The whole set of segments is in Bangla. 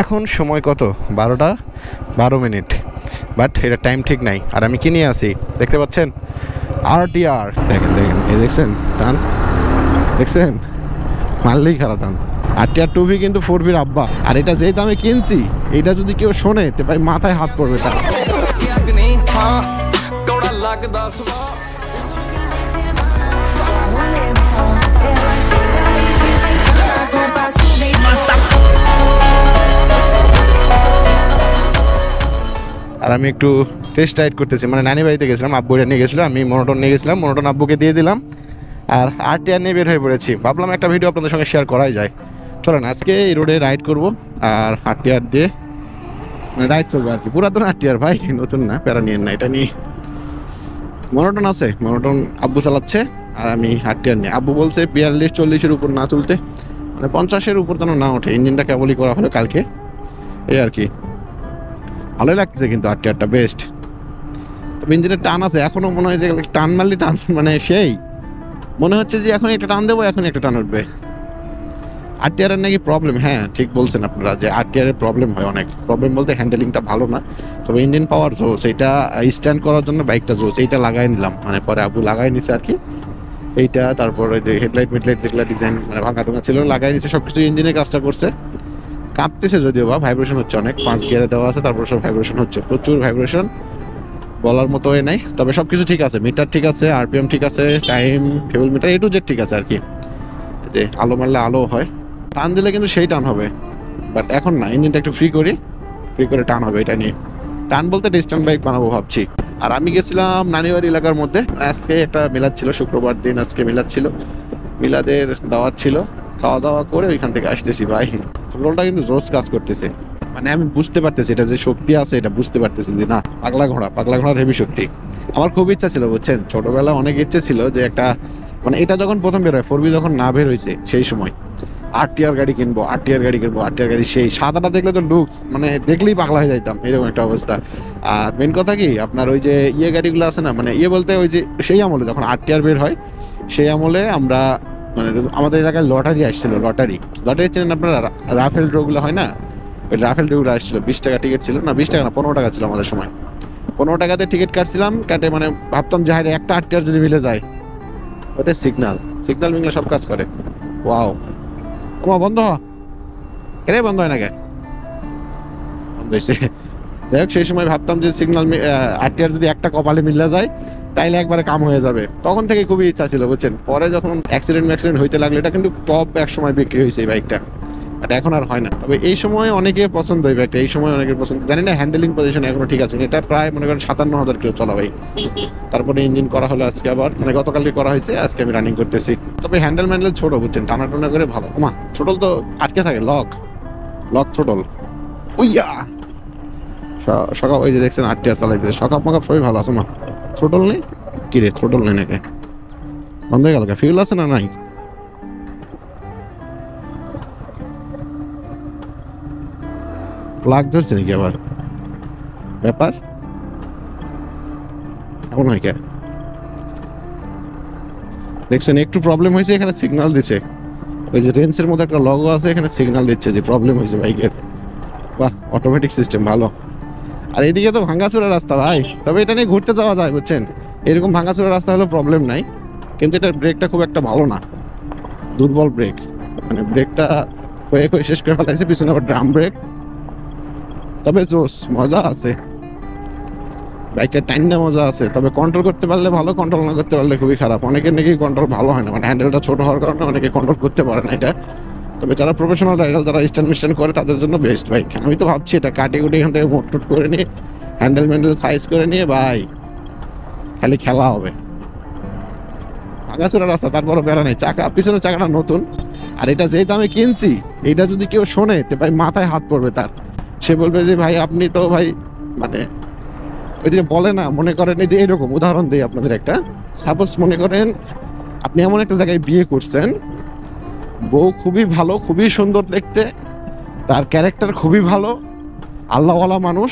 এখন সময় কত 12:12 বাট এটা টাইম ঠিক নাই। আর আমি কি নিয়ে আসি দেখতে পাচ্ছেন, RTR। দেখেন দেখেন, এই দেখছেন টান, দেখছেন মারলেই খারাপ টান। RTR 2V কিন্তু 4V আব্বা। আর এটা যেই দামে কিনছি, এটা যদি কেউ শোনে তো ভাই মাথায় হাত পড়বে তার। আর আমি একটু টেস্ট রাইড করতেছি, মানে নানি বাড়িতে গেছিলাম, আব্বুরা নিয়ে গেছিলাম, আমি মনোটন নিয়ে গেছিলাম, মনোটন আব্বুকে দিয়ে দিলাম। আর RTR নিয়ে বের হয়ে পড়েছি, ভাবলাম একটা ভিডিও আপনাদের সঙ্গে শেয়ার করাই যায়। চলেন আজকে এই রোডে রাইড করব আর RTR দিয়ে মানে রাইড চলবে আর কি। পুরাতন RTR ভাই, নতুন না, প্যারা নিয়েন না। এটা নিয়ে মনোটন আছে, মনোটন আব্বু চালাচ্ছে আর আমি RTR নিয়ে। আব্বু বলছে 42-40-এর উপর না তুলতে, মানে 50-এর উপর যেন না ওঠে। ইঞ্জিনটা কেবলই করা হলো কালকে, এই আর কি। ভালোই লাগতেছে কিন্তু RTRটা বেস্ট। তবে ইঞ্জিনের টান আছে এখনো, মনে হয় যে টান মারলে টান মানে সেই মনে হচ্ছে যে এখন একটা টান দেবো, এখন একটা টান উঠবে। RTR এর নাকি প্রবলেম, হ্যাঁ ঠিক বলছেন আপনারা যে RTR এর প্রবলেম হয় অনেক। প্রবলেম বলতে হ্যান্ডেলিংটা ভালো না, তবে ইঞ্জিন পাওয়ার জোস। এইটা স্ট্যান্ড করার জন্য বাইকটা জোস, এইটা লাগাই নিলাম, মানে পরে আবু লাগাই নিছে আর কি এইটা। তারপর ওই যে হেডলাইট মিডলাইট যেগুলো ডিজাইন মানে ভাঙা টুঙা ছিল লাগাই নিছে, সব কিছু ইঞ্জিনের কাজটা করছে। কাঁপতেছে যদিও বা, ভাইব্রেশন হচ্ছে অনেক, 5 গিয়ারে দেওয়া আছে, তারপর সব ভাইব্রেশন হচ্ছে, প্রচুর ভাইব্রেশন, বলার মতো হয়ে নাই। তবে সব কিছু ঠিক আছে, মিটার ঠিক আছে, RPM ঠিক আছে, time fuel meter A to Z ঠিক আছে আর কি। যে আলো মারলে আলো হয়, টান দিলে কিন্তু সেই টান হবে, বাট এখন না। ইঞ্জিনটা একটু ফ্রি করে টান হবে। এটা নিয়ে টান বলতে ডিস্টেন্স বাইক বানাবো ভাবছি। আর আমি গেছিলাম নানিবাড়ি এলাকার মধ্যে, আজকে একটা মিলাদ ছিল, শুক্রবার দিন আজকে মিলাদ ছিল, মিলাদের দাওয়াত ছিল, খাওয়া দাওয়া করে ওইখান থেকে আসতেছি ভাই। রোলটা কিন্তু জোস কাজ করতেছে, মানে আমি বুঝতে পারতেছি এটা যে শক্তি আছে, এটা বুঝতে পারতেছি যে না, পাগলা ঘোড়ার হেভি শক্তি। আমার খুব ইচ্ছা ছিল বুঝছেন, ছোটবেলা অনেক ইচ্ছে ছিল যে একটা, মানে এটা যখন প্রথম বের হয় 4V যখন না বের হয়েছে সেই সময় RTR গাড়ি কিনবো, RTR গাড়ি। সেই সাদাটা দেখলে তো লুকস মানে দেখলেই পাগলা হয়ে যাইতাম, এরকম একটা অবস্থা। আর মেন কথা কি আপনার ওই যে গাড়িগুলো আছে না, মানে বলতে ওই যে সেই আমলে যখন RTR বের হয়, সেই আমলে আমরা মানে আমাদের এলাকায় লটারি আসছিল। লটারি চেনেন আপনারা? রাফেল ড্রগুলো হয় না, ওই রাফেল ড্রগুলো আসছিল। 20 টাকা টিকিট ছিল, না 20 টাকা না 15 টাকা ছিল আমাদের সময়। 15 টাকাতে টিকিট কাটছিলাম, কাটে মানে ভাবতাম যে হায় একটা RTR যদি মিলে যায়। ওটা সিগন্যাল মিলে সব কাজ করে। ওয়াও, ওমা বন্ধ রে, বন্ধ হয় না কে? বন্ধ হয়েছে। যাই হোক, সেই সময় ভাবতাম যে সিগন্যাল RTR যদি একটা কপালে মিলে যায় তাইলে একবারে কাম হয়ে যাবে। তখন থেকে খুবই ইচ্ছা ছিল বুঝছেন। পরে যখন অ্যাক্সিডেন্ট হইতে লাগলো, এটা কিন্তু টপ এক সময় বিক্রি হয়েছে এই বাইকটা, বাট এখন আর হয় না। তবে এই সময় অনেকে পছন্দ এই বাইকটা, এই সময় অনেকের পছন্দ। জানি না হ্যান্ডেলিং পজিশন এখনো ঠিক আছে, এটা প্রায় মনে করেন 57,000 কিলো চলা ভাই। তারপরে ইঞ্জিন করা হলো আজকে আবার, মানে গতকালকে করা হয়েছে, আজকে আমি রানিং করতেছি। তবে হ্যান্ডেল ম্যান্ডেল ছোট বুঝছেন, টানা করে ভালো। ওমা ছোটল তো আটকে থাকে, লক ছোটল। উইয়া সকাল ওই যে দেখছেন RTR চালাইতে, সকাপ মকাপ সবই ভালো আছে। মা থ্রোটল নেই কি রে? থ্রোটল নেই নাকি? বন্ধ হয়ে গেল? ফিউল আছে না নাই? প্লাগ ধরছে নাকি আবার? ব্যাপার এমন হয় কে? দেখছেন একটু প্রবলেম হয়েছে, এখানে সিগন্যাল দিচ্ছে। ওই যে রেঞ্জের মধ্যে একটা লগো আছে, এখানে সিগন্যাল দিচ্ছে যে প্রবলেম হয়েছে বাইকের। বাহ, অটোমেটিক সিস্টেম ভালো। আর এদিকে তো ভাঙ্গাচোরা রাস্তা ভাই, তবে এটা নিয়ে ঘুরতে যাওয়া যায় বুঝছেন। এরকম ভাঙ্গাচোরা রাস্তা হলেও প্রবলেম নাই, কিন্তু এটার ব্রেকটা খুব একটা ভালো না, দুর্বল ব্রেক। মানে ব্রেকটা হয়ে শেষ করে ফেলাইছে, পিছনে আবার ড্রাম ব্রেক। তবে জোস, মজা আছে বাইকের, টাইমটা মজা আছে। তবে কন্ট্রোল করতে পারলে ভালো, কন্ট্রোল না করতে পারলে খুবই খারাপ। অনেকের নাকি কন্ট্রোল ভালো হয় না, মানে হ্যান্ডেলটা ছোট হওয়ার কারণে অনেকে কন্ট্রোল করতে পারে না এটা। তবে যারা প্রফেশনাল রাইডার, যারা স্ট্যান্ড করে, তাদের জন্য বেস্ট বাইক। আমি তো ভাবছি এটা কাটে কুটে এখান থেকে মোট করে নিয়ে হ্যান্ডেল সাইজ করে নিয়ে ভাই খালি খেলা হবে। ভাঙাচোরা রাস্তা, তারপরও বেড়া নেই, চাকা পিছনের চাকাটা নতুন। আর এটা যেই দামে কিনছি, এইটা যদি কেউ শোনে তো ভাই মাথায় হাত পড়বে তার। সে বলবে যে ভাই আপনি তো ভাই মানে ওই যে বলে না, মনে করেন এই যে এরকম উদাহরণ দিই আপনাদের একটা। সাপোজ মনে করেন আপনি এমন একটা জায়গায় বিয়ে করছেন, বউ খুবই ভালো, খুবই সুন্দর দেখতে, তার ক্যারেক্টার খুবই ভালো, আল্লাহওয়ালা মানুষ,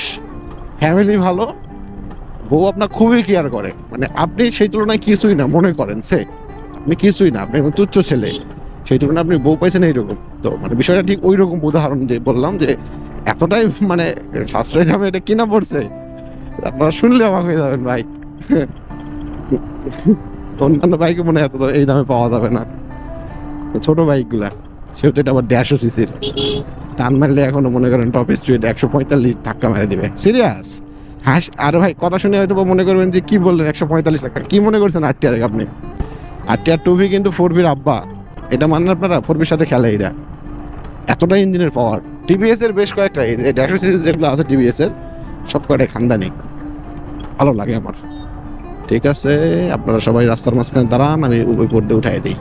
ফ্যামিলি ভালো, বউ আপনার খুবই কেয়ার করে, মানে আপনি সেই তুলনায় কিছুই না মনে করেন, আপনি কিছুই না, আপনি তুচ্ছ ছেলে, সেই তুলনায় আপনি বউ পাইছেন এইরকম। তো মানে বিষয়টা ঠিক ওই রকম উদাহরণ দিয়ে বললাম যে এতটাই মানে সাশ্রয় দামে এটা কিনা পড়ছে, আপনারা শুনলে অবাক হয়ে যাবেন ভাই। অন্যান্য বাইকে মনে হয় এত এই দামে পাওয়া যাবে না, ছোট বাইকগুলা, সেহেতু এটা আবার 150 সিসির। টান মারলে এখনো মনে করেন টপ স্পিড 145 ধাক্কা মেরে দিবে, সিরিয়াস। হ্যাঁ আরে ভাই কথা শুনে হয়তো মনে করবেন যে কি বললেন 145 ধাক্কা, কি মনে করছেন আরটিআর? আপনি আরটিআর 2V কিন্তু 4Vর আব্বা, এটা মানেন আপনারা? 4Vর সাথে খেলে এটা, এতটা ইঞ্জিনের পাওয়ার। টিভিএস এর বেশ কয়েকটা 150 সিসি যেগুলো আছে টিভিএস এর সব কয়টা খানদানি, ভালো লাগে আমার। ঠিক আছে, আপনারা সবাই রাস্তার মাঝখানে দাঁড়ান, আমি ওই পর্দে উঠাই দিই।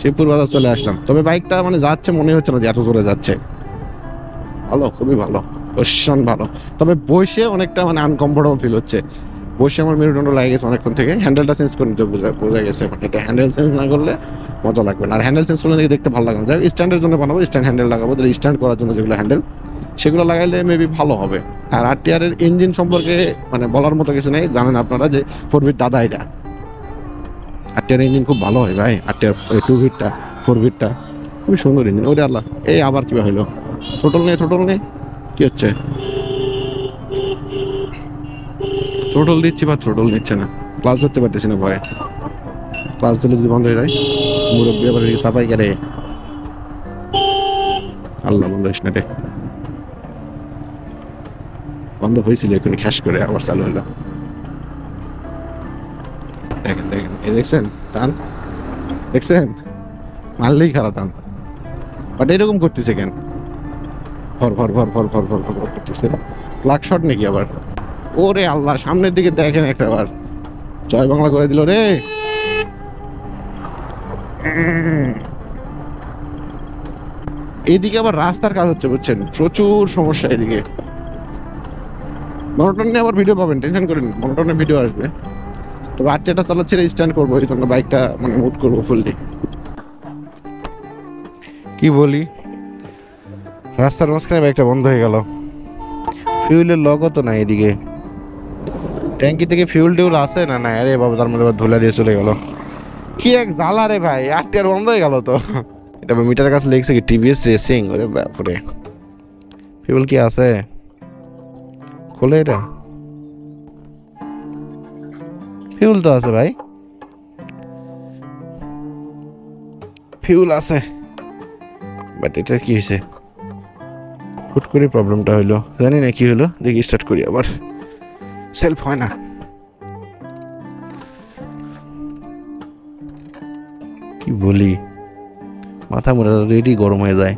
শিবপুর বাজার চলে আসলাম, তবে বাইকটা মানে যাচ্ছে মনে হচ্ছে না যে এত জোরে যাচ্ছে। ভালো, খুবই ভালো, ভীষণ ভালো। তবে বসে অনেকটা মানে আনকমফোর্টেবল ফিল হচ্ছে। বসে আমার মেরুদণ্ড লাগে গেছে অনেকক্ষণ থেকে। হ্যান্ডেলটা চেঞ্জ করে নিতে বোঝা গেছে, মানে এটা হ্যান্ডেল চেঞ্জ না করলে মজা লাগবে না। আর হ্যান্ডেল চেঞ্জ করলে দেখতে ভালো লাগবে না। যাই স্ট্যান্ডের জন্য বানাবো, স্ট্যান্ড হ্যান্ডেল লাগাবো, তাহলে স্ট্যান্ড করার জন্য যেগুলো হ্যান্ডেল সেগুলো লাগাইলে মেবি ভালো হবে। আর আরটিআর এর ইঞ্জিন সম্পর্কে মানে বলার মতো কিছু নেই, জানেন আপনারা যে 4Vর দাদা এটা। আরটিআর ইঞ্জিন খুব ভালো হয় ভাই, আরটিআর 2Vরটা 4Vরটা খুবই সুন্দর ইঞ্জিন। ওরে আল্লাহ, এই আবার কি হইলো? থ্রোটল নেই, কি হচ্ছে? থ্রোটল দিচ্ছি বা থ্রোটল নিচ্ছে না, ক্লাস ধরতে পারতেছি না ভয়ে। ক্লাস দিলে যদি বন্ধ হয়ে যায়, মুরব্বী আবার সাফাই করে। আল্লাহ, বন্ধ হইস না রে। বন্ধ হয়েছিল এখানে, খ্যাস করে আবার চালু হলো। দেখেন এই দেখছেন টান, দেখছেন? মারলেই খারাপ টান, বাট এরকম করতেছে কেন? ভর করতেছে। প্লাগ শট নাকি আবার? ওরে আল্লাহ, সামনের দিকে দেখেন একটা বার, জয় বাংলা করে দিল রে। এইদিকে আবার রাস্তার কাজ হচ্ছে বুঝছেন, প্রচুর সমস্যা এদিকে। মনোটন নিয়ে আবার ভিডিও পাবেন, টেনশন করেন না, মনোটনের ভিডিও আসবে। তবে আরটিআরটা চালাচ্ছি, স্ট্যান্ড করবো, এই জন্য বাইকটা মানে মুভ করবো ফুললি। কি বলি, রাস্তার মাঝখানে বাইকটা বন্ধ হয়ে গেল। ফিউলের লগও তো নাই এদিকে, ট্যাঙ্কি থেকে ফিউল টিউল আছে না? না, আরে বাবা, তার মধ্যে আবার ধুলা দিয়ে চলে গেল। কি এক জ্বালা রে ভাই, আরটিআর বন্ধ হয়ে গেল তো। এটা মিটারের কাছে লিখছে কি টিভিএস রেসিং, ওরে বাপরে। ফিউল কি আছে? খোলে এটা, ফিউল তো আছে ভাই, ফিউল আছে, বাট এটা কি হয়েছে? হুট করে প্রবলেমটা হইলো, জানি না কি হলো। দেখি স্টার্ট করি আবার, সেলফ হয় না। কি বলি, মাথা মোটা রেডি গরম হয়ে যায়।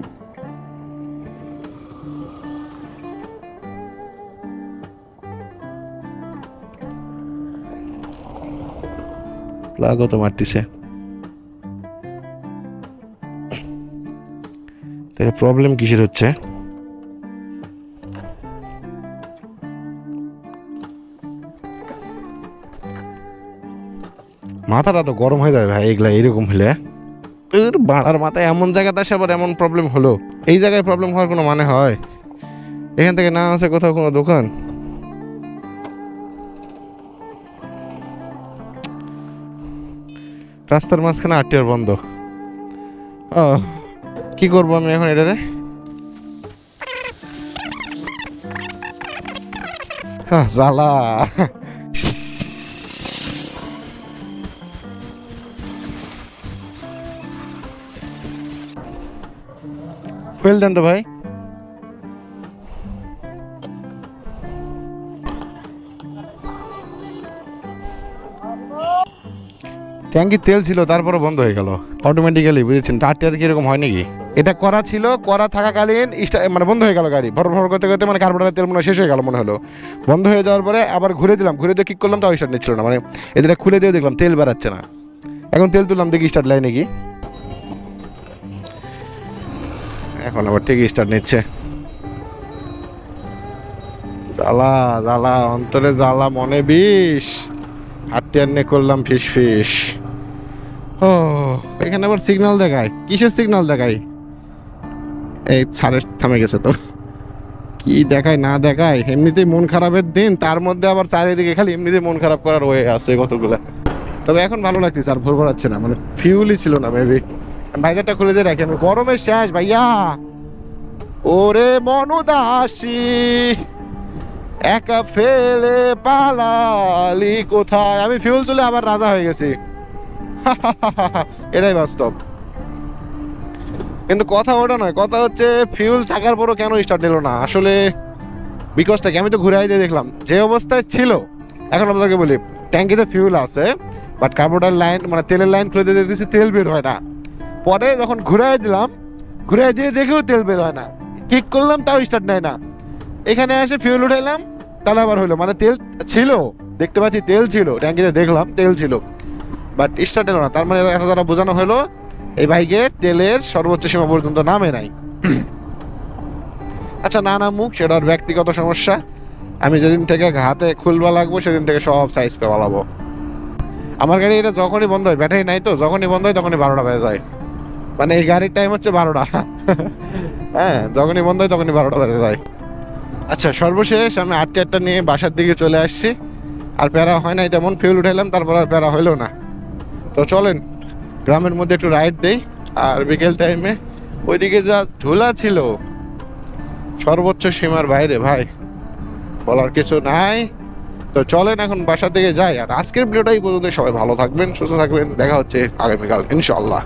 প্লাগও তো মারতেছে, তাহলে প্রবলেম কিসের হচ্ছে? মাথাটা তো গরম হয়ে যায় ভাই এগুলা এরকম হলে। বাড়ার মাথায় এমন জায়গাতে আসে আবার এমন প্রবলেম হলো। এই জায়গায় প্রবলেম হওয়ার কোনো মানে হয়? এখান থেকে না আছে কোথাও কোনো দোকান? রাস্তার মাঝখানে আরটিআর বন্ধ। ও, কি করবো আমি এখন এটারে? জ্বালা। ফুয়েল দেন তো ভাই। ট্যাঙ্কির তেল ছিল, তারপরে বন্ধ হয়ে গেল অটোমেটিক্যালি, বুঝেছেন? আরটিআর কি এরকম হয় নাকি? এটা করা ছিল, করা থাকাকালীন মানে বন্ধ হয়ে গেল গাড়ি, ভর করতে করতে মানে কার্বোরেটরের তেল মনে শেষ হয়ে গেল মনে হলো। বন্ধ হয়ে যাওয়ার পরে আবার ঘুরে দিলাম, ঘুরে দিয়ে কিক করলাম, তাও স্টার্ট নিচ্ছিল না। মানে এদের খুলে দিয়ে দেখলাম তেল বেরাচ্ছে না। এখন তেল তুললাম, দেখি স্টার্ট লাইনে কি, এখন আবার ঠিকই স্টার্ট নিচ্ছে। জ্বালা জ্বালা, অন্তরে জ্বালা, মনে বিষ। আরটিআর নিয়ে করলাম ফিস। ও, এখানে আবার সিগন্যাল দেখায়, কিসের সিগন্যাল দেখায়? এই সাড়ে থামে গেছে তো, কি দেখায় না দেখায়। এমনিতেই মন খারাপের দিন, তার মধ্যে আবার চারিদিকে খালি এমনিতেই মন খারাপ করার হয়ে আছে কতগুলা। তবে এখন ভালো লাগতেছে, আর ভোর ভরাচ্ছে না, মানে ফিউলই ছিল না মেবি। ভাইজারটা খুলে দিয়ে রাখি আমি, গরমের শেষ ভাইয়া। ওরে মনুদাসী একা ফেলে পালালি কোথায়। আমি ফিউল তুলে আবার রাজা হয়ে গেছি। এটাই বাস্তব। কিন্তু কথা ওটা নয়, কথা হচ্ছে ফিউল থাকার পরও কেন স্টার্ট নিল না আসলে বিকজটা কি। আমি তো ঘুরে দিয়ে দেখলাম যে অবস্থায় ছিল। এখন আপনাকে বলি ট্যাঙ্কিতে ফিউল আছে, বাট কার্বোরেটর লাইন মানে তেলের লাইন খুলে দিয়ে দিয়েছি, তেল বের হয় না। পরে যখন ঘুরে দিলাম, ঘুরে দিয়ে দেখেও তেল বের হয় না, কিক করলাম তাও স্টার্ট নেয় না। এখানে এসে ফিউল উঠাইলাম, তাহলে আবার হইলো, মানে তেল ছিল, দেখতে পাচ্ছি তেল ছিল, ট্যাঙ্কিতে দেখলাম তেল ছিল, বাট স্টার্ট এলো না। তার মানে এত দ্বারা বোঝানো হলো এই বাইকে তেলের সর্বোচ্চ সীমা পর্যন্ত নামে নাই। আচ্ছা না নামুক, সেটা ওর ব্যক্তিগত সমস্যা। আমি যেদিন থেকে হাতে খুলবা লাগবো সেদিন থেকে সব সাইজ পালাবো। আমার গাড়ি এটা যখনই বন্ধ হয়, ব্যাটারি নাই তো, যখনই বন্ধ হয় তখনই 12টা বেজে যায়। মানে এই গাড়ির টাইম হচ্ছে 12টা। হ্যাঁ, যখনই বন্ধ হয় তখনই 12টা বেজে যায়। আচ্ছা সর্বশেষ আমি 8টা নিয়ে বাসার দিকে চলে আসছি। আর প্যারা হয় নাই তেমন, ফিউল উঠাইলাম, তারপর আর প্যারা হইলো না। তো চলেন গ্রামের মধ্যে একটু রাইড দেই। আর বিকেল টাইমে ওইদিকে যা ধুলা ছিল সর্বোচ্চ সীমার বাইরে ভাই, বলার কিছু নাই। তো চলেন এখন বাসার দিকে যাই। আর আজকের ভিডিওটাই পর্যন্ত, সবাই ভালো থাকবেন, সুস্থ থাকবেন, দেখা হচ্ছে আগামীকাল ইনশাআল্লাহ।